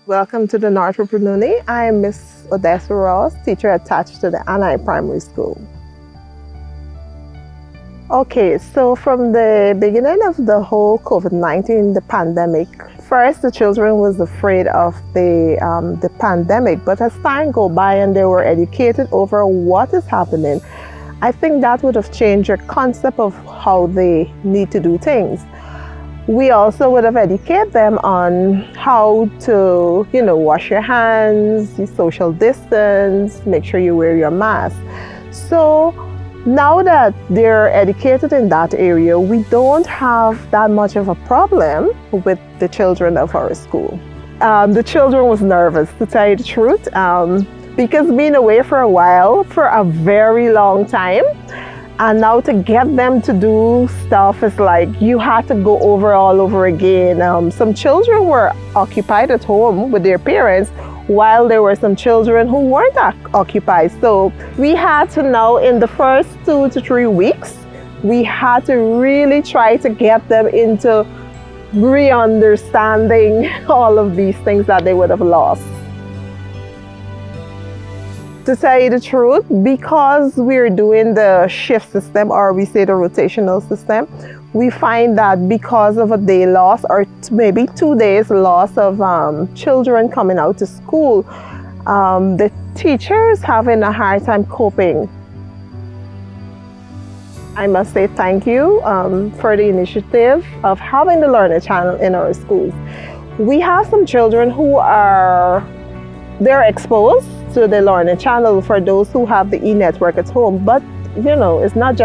Welcome to the Northrop Brunoni. I am Miss Odessa Ross, teacher attached to the Annai Primary School. Okay, so from the beginning of the whole COVID-19, the pandemic, first the children was afraid of the pandemic, but as time go by and they were educated over what is happening, I think that would have changed their concept of how they need to do things. We also would have educated them on how to, wash your hands, social distance, make sure you wear your mask. So now that they're educated in that area, we don't have that much of a problem with the children of our school. The children was nervous, to tell you the truth, because being away for a while, for a very long time, and now to get them to do stuff is like you had to go over all over again. Some children were occupied at home with their parents, while there were some children who weren't occupied. So we had to now, in the first 2 to 3 weeks, we had to really try to get them into re-understanding all of these things that they would have lost. To tell you the truth, because we're doing the shift system, or we say the rotational system, we find that because of a day loss or maybe 2 days loss of children coming out to school, the teachers having a hard time coping. I must say thank you for the initiative of having the Learner Channel in our schools. We have some children who they're exposed to the Learner Channel for those who have the e-network at home, but it's not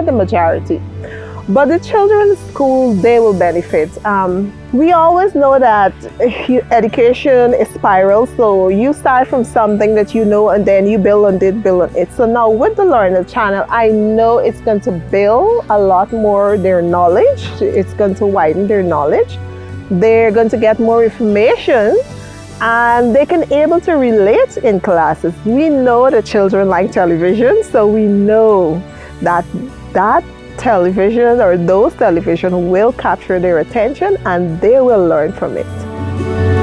the majority. But the children's school, they will benefit. We always know that education is spiral, so you start from something that and then you build on it. So now with the Learner Channel, I know it's going to build a lot more their knowledge. It's going to widen their knowledge. They're going to get more information, and they can able to relate in classes. We know that children like television, so we know that television or those television will capture their attention and they will learn from it.